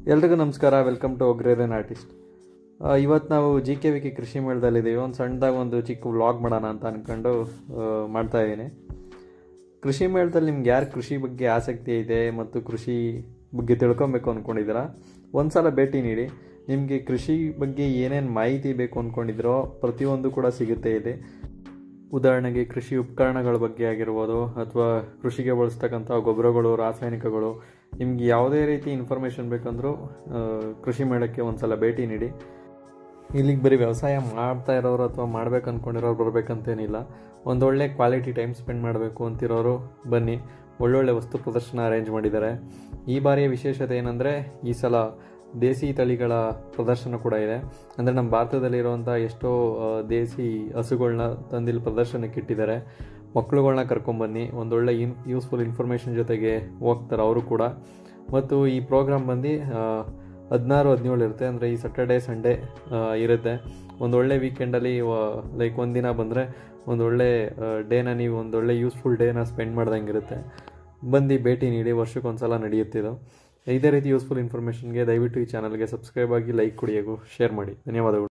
ಎಲ್ರಿಗೂ ನಮಸ್ಕಾರ. Welcome to agrarian artist. ಇವತ್ತು ನಾವು GKVK ಕೃಷಿ ಮೇಳದಲ್ಲಿದ್ದೀವಿ. ಒಂದು ಸಣ್ಣದಾಗಿ ಒಂದು ಚಿಕ್ಕ ವ್ಲಾಗ್ ಮಾಡೋಣ ಅಂತ ಅಂದ್ಕೊಂಡು ಮಾಡ್ತಾಯಿದ್ದೀನಿ. ಕೃಷಿ ಮೇಳದಲ್ಲಿ ನಿಮ್ಗೆ ಯಾರು ಕೃಷಿ ಬಗ್ಗೆ ಆಸಕ್ತಿ ಇದೆ ಮತ್ತು ಕೃಷಿ ಬಗ್ಗೆ ತಿಳ್ಕೊಬೇಕು ಅಂದ್ಕೊಂಡಿದ್ದೀರಾ, ಒಂದು ಸಲ ಭೇಟಿ ನೀಡಿ. ನಿಮಗೆ ಕೃಷಿ ಬಗ್ಗೆ ಏನೇನು ಮಾಹಿತಿ ಬೇಕು ಅಂದ್ಕೊಂಡಿದ್ರೋ ಪ್ರತಿಯೊಂದು ಕೂಡ ಸಿಗುತ್ತೆ ಇಲ್ಲಿ. ಉದಾಹರಣೆಗೆ ಕೃಷಿ ಉಪಕರಣಗಳ ಬಗ್ಗೆ ಆಗಿರ್ಬೋದು, ಅಥವಾ ಕೃಷಿಗೆ ಬಳಸ್ತಕ್ಕಂಥ ಗೊಬ್ಬರಗಳು, ರಾಸಾಯನಿಕಗಳು, ನಿಮ್ಗೆ ಯಾವುದೇ ರೀತಿ ಇನ್ಫಾರ್ಮೇಷನ್ ಬೇಕಂದ್ರೂ ಕೃಷಿ ಮೇಳಕ್ಕೆ ಒಂದು ಸಲ ಭೇಟಿ ನೀಡಿ. ಇಲ್ಲಿಗೆ ಬರೀ ವ್ಯವಸಾಯ ಮಾಡ್ತಾ ಇರೋರು ಅಥವಾ ಮಾಡ್ಬೇಕು ಅಂದ್ಕೊಂಡಿರೋರು ಬರಬೇಕಂತೇನಿಲ್ಲ. ಒಂದೊಳ್ಳೆ ಕ್ವಾಲಿಟಿ ಟೈಮ್ ಸ್ಪೆಂಡ್ ಮಾಡಬೇಕು ಅಂತಿರೋರು ಬನ್ನಿ. ಒಳ್ಳೊಳ್ಳೆ ವಸ್ತು ಪ್ರದರ್ಶನ ಅರೇಂಜ್ ಮಾಡಿದ್ದಾರೆ. ಈ ಬಾರಿಯ ವಿಶೇಷತೆ ಏನಂದರೆ, ಈ ಸಲ ದೇಸಿ ತಳಿಗಳ ಪ್ರದರ್ಶನ ಕೂಡ ಇದೆ. ಅಂದರೆ ನಮ್ಮ ಭಾರತದಲ್ಲಿರುವಂಥ ಎಷ್ಟೋ ದೇಸಿ ಹಸುಗಳನ್ನ ತಂದಿಲ್ಲಿ ಪ್ರದರ್ಶನಕ್ಕೆ ಇಟ್ಟಿದ್ದಾರೆ. ಮಕ್ಕಳುಗಳನ್ನ ಕರ್ಕೊಂಬನ್ನಿ, ಒಂದೊಳ್ಳೆ ಯೂಸ್ಫುಲ್ ಇನ್ಫಾರ್ಮೇಷನ್ ಜೊತೆಗೆ ಹೋಗ್ತಾರೆ ಅವರು ಕೂಡ. ಮತ್ತು ಈ ಪ್ರೋಗ್ರಾಮ್ ಬಂದು 16-17 ಇರುತ್ತೆ. ಅಂದರೆ ಈ ಸ್ಯಾಟರ್ಡೇ ಸಂಡೇ ಇರುತ್ತೆ. ಒಂದೊಳ್ಳೆ ವೀಕೆಂಡಲ್ಲಿ ಲೈಕ್ ಒಂದಿನ ಬಂದರೆ ಒಂದೊಳ್ಳೆ ಡೇನ ನೀವು ಒಂದೊಳ್ಳೆ ಯೂಸ್ಫುಲ್ ಡೇನ ಸ್ಪೆಂಡ್ ಮಾಡ್ದಂಗೆ ಇರುತ್ತೆ. ಬಂದು ಭೇಟಿ ನೀಡಿ. ವರ್ಷಕ್ಕೊಂದ್ಸಲ ನಡೆಯುತ್ತಿದ್ದು. ಇದೇ ರೀತಿ ಯೂಸ್ಫುಲ್ ಇನ್ಫಾರ್ಮೇಷನ್ಗೆ ದಯವಿಟ್ಟು ಈ ಚಾನಲ್ಗೆ ಸಬ್ಸ್ಕ್ರೈಬ್ ಆಗಿ, ಲೈಕ್ ಕೊಡಿ ಹಾಗೂ ಶೇರ್ ಮಾಡಿ. ಧನ್ಯವಾದಗಳು.